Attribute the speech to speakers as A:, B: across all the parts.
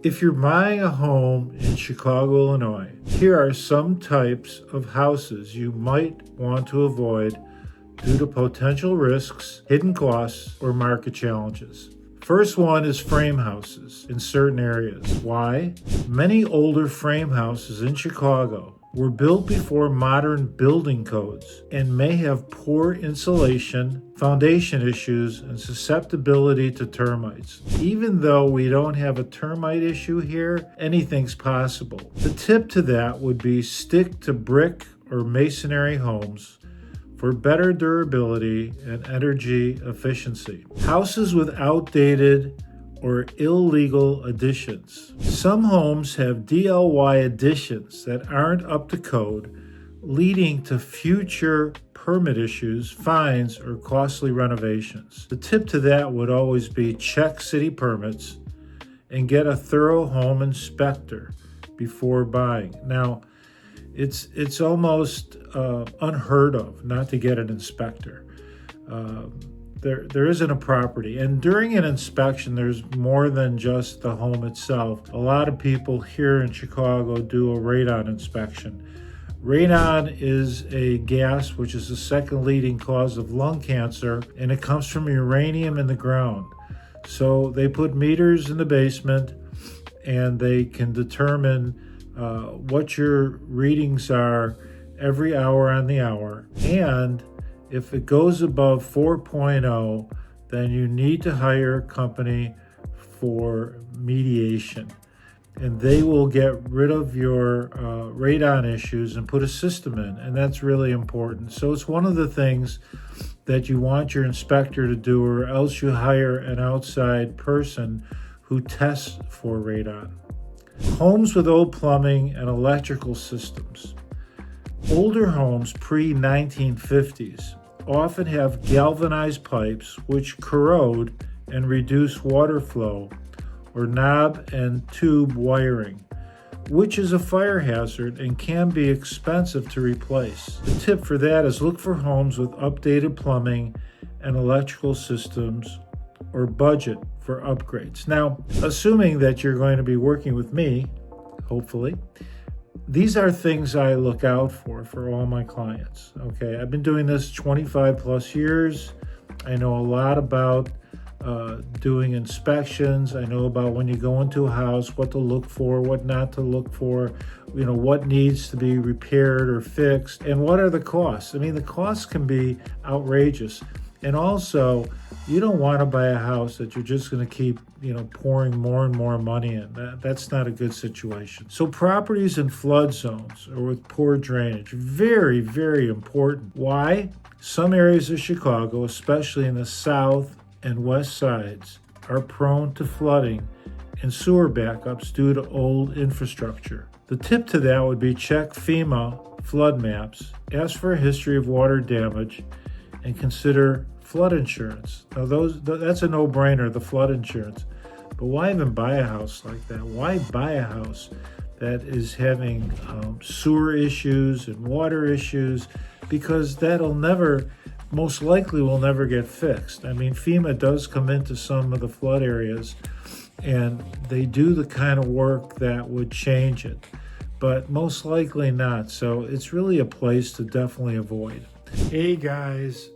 A: If you're buying a home in Chicago, Illinois, here are some types of houses you might want to avoid due to potential risks, hidden costs, or market challenges. First one is frame houses in certain areas. Why? Many older frame houses in Chicago were built before modern building codes and may have poor insulation, foundation issues, and susceptibility to termites. Even though we don't have a termite issue here, anything's possible. The tip to that would be stick to brick or masonry homes for better durability and energy efficiency. Houses with outdated or illegal additions. Some homes have DIY additions that aren't up to code, leading to future permit issues, fines, or costly renovations. The tip to that would always be check city permits and get a thorough home inspector before buying. Now, it's almost unheard of not to get an inspector. There isn't a property. And during an inspection, there's more than just the home itself. A lot of people here in Chicago do a radon inspection. Radon is a gas which is the second leading cause of lung cancer, and it comes from uranium in the ground. So they put meters in the basement, and they can determine what your readings are every hour on the hour. And if it goes above 4.0, then you need to hire a company for mediation. And they will get rid of your radon issues and put a system in. And that's really important. So it's one of the things that you want your inspector to do, or else you hire an outside person who tests for radon. Homes with old plumbing and electrical systems. Older homes pre-1950s often have galvanized pipes which corrode and reduce water flow, or knob and tube wiring, which is a fire hazard and can be expensive to replace. The tip for that is look for homes with updated plumbing and electrical systems, or budget for upgrades. Now, assuming that you're going to be working with me, hopefully, these are things I look out for all my clients. Okay, I've been doing this 25 plus years. I know a lot about doing inspections. I know about when you go into a house, what to look for, what not to look for, what needs to be repaired or fixed, and what are the costs. I mean, the costs can be outrageous. And also, you don't want to buy a house that you're just going to keep, pouring more and more money in. That's not a good situation. So properties in flood zones or with poor drainage, very, very important. Why? Some areas of Chicago, especially in the south and west sides, are prone to flooding and sewer backups due to old infrastructure. The tip to that would be check FEMA flood maps, ask for a history of water damage, and consider flood insurance. Now that's a no-brainer, the flood insurance. But why even buy a house like that? Why buy a house that is having sewer issues and water issues? Because that'll most likely will never get fixed. I mean, FEMA does come into some of the flood areas, and they do the kind of work that would change it, but most likely not. So it's really a place to definitely avoid. Hey guys,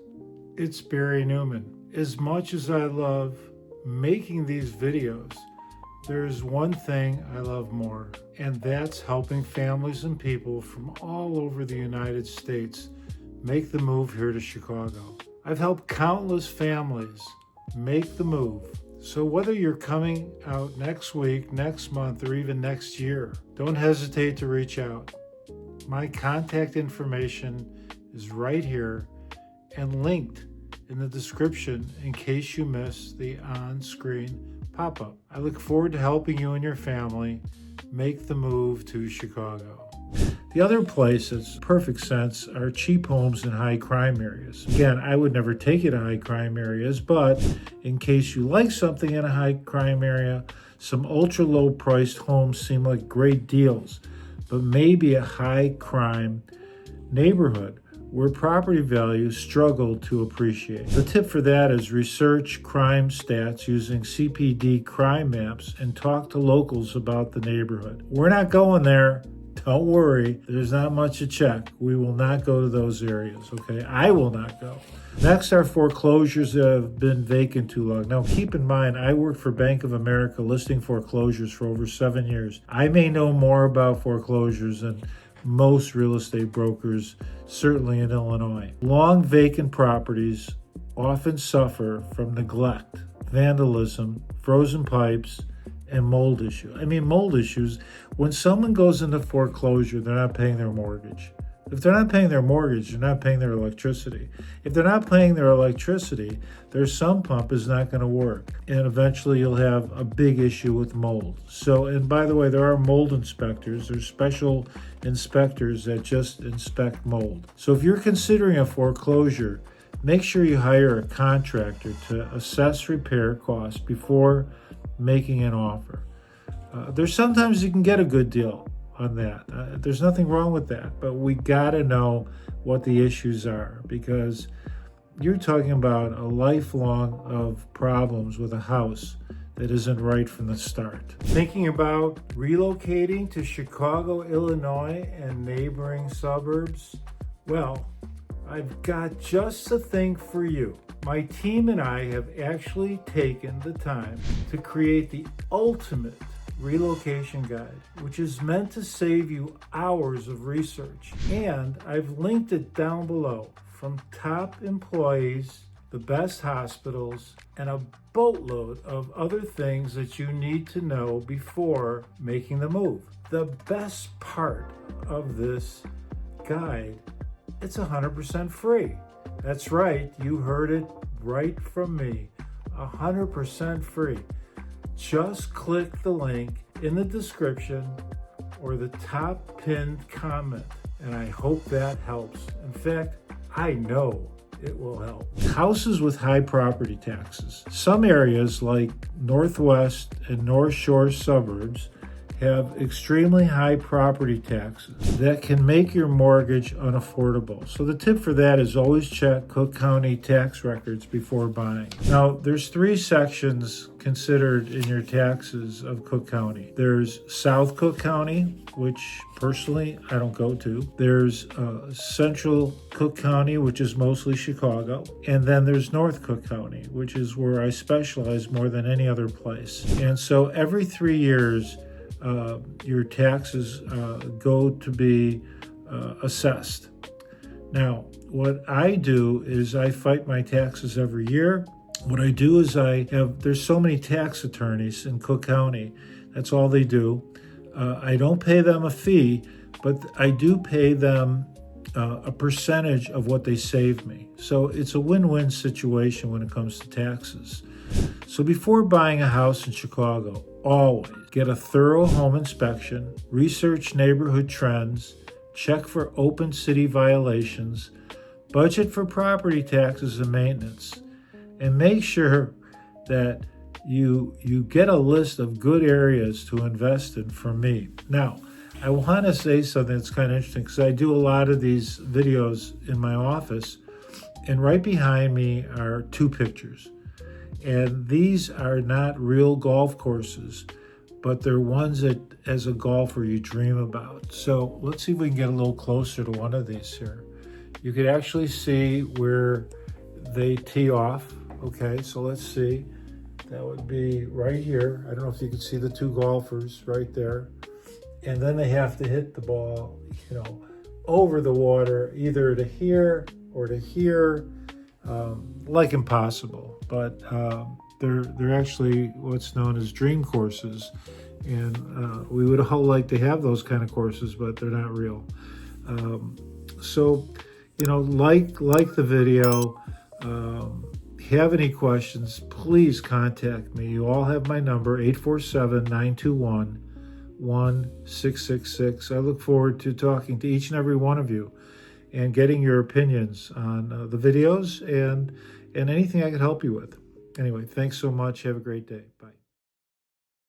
A: it's Barry Newman. As much as I love making these videos, there's one thing I love more, and that's helping families and people from all over the United States make the move here to Chicago. I've helped countless families make the move. So whether you're coming out next week, next month, or even next year, don't hesitate to reach out. My contact information is right here and linked in the description in case you miss the on-screen pop-up. I look forward to helping you and your family make the move to Chicago. The other place that's perfect sense are cheap homes in high crime areas. Again, I would never take you to high crime areas, but in case you like something in a high crime area, some ultra low priced homes seem like great deals, but maybe a high crime neighborhood where property values struggle to appreciate. The tip for that is research crime stats using CPD crime maps and talk to locals about the neighborhood. We're not going there. Don't worry. There's not much to check. We will not go to those areas, okay? I will not go. Next are foreclosures that have been vacant too long. Now, keep in mind, I worked for Bank of America listing foreclosures for over 7 years. I may know more about foreclosures than most real estate brokers, certainly in Illinois. Long vacant properties often suffer from neglect, vandalism, frozen pipes, and mold issue. Mold issues, when someone goes into foreclosure, they're not paying their mortgage. If they're not paying their mortgage, they're not paying their electricity. If they're not paying their electricity, their sump pump is not going to work. And eventually you'll have a big issue with mold. So, and by the way, there are mold inspectors. There's special inspectors that just inspect mold. So if you're considering a foreclosure, make sure you hire a contractor to assess repair costs before making an offer. There's sometimes you can get a good deal on that. There's nothing wrong with that, but we got to know what the issues are, because you're talking about a lifelong of problems with a house that isn't right from the start. Thinking about relocating to Chicago, Illinois, and neighboring suburbs? Well, I've got just the thing for you. My team and I have actually taken the time to create the ultimate relocation guide, which is meant to save you hours of research. And I've linked it down below, from top employees, the best hospitals, and a boatload of other things that you need to know before making the move. The best part of this guide, it's 100% free. That's right, you heard it right from me, 100% free. Just click the link in the description or the top pinned comment, and I hope that helps. In fact, I know it will help. Houses with high property taxes. Some areas like Northwest and North Shore suburbs have extremely high property taxes that can make your mortgage unaffordable. So the tip for that is always check Cook County tax records before buying. Now, there's 3 sections considered in your taxes of Cook County. There's South Cook County, which personally I don't go to. There's Central Cook County, which is mostly Chicago. And then there's North Cook County, which is where I specialize more than any other place. And so every 3 years, your taxes go to be assessed. Now, what I do is I fight my taxes every year. What I do is there's so many tax attorneys in Cook County. That's all they do. I don't pay them a fee, but I do pay them a percentage of what they save me. So it's a win-win situation when it comes to taxes. So before buying a house in Chicago, always get a thorough home inspection, research neighborhood trends, check for open city violations, budget for property taxes and maintenance, and make sure that you get a list of good areas to invest in from me. Now, I want to say something that's kind of interesting, because I do a lot of these videos in my office, and right behind me are 2 pictures. And these are not real golf courses, but they're ones that, as a golfer, you dream about. So let's see if we can get a little closer to one of these here. You could actually see where they tee off. Okay, so let's see. That would be right here. I don't know if you can see the 2 golfers right there. And then they have to hit the ball, over the water, either to here or to here, like impossible. But they're actually what's known as dream courses, and we would all like to have those kind of courses, but they're not real. So, like the video. Have any questions, please contact me. You all have my number, 847-921-1666. I look forward to talking to each and every one of you and getting your opinions on the videos and anything I can help you with. Anyway, thanks so much. Have a great day. Bye.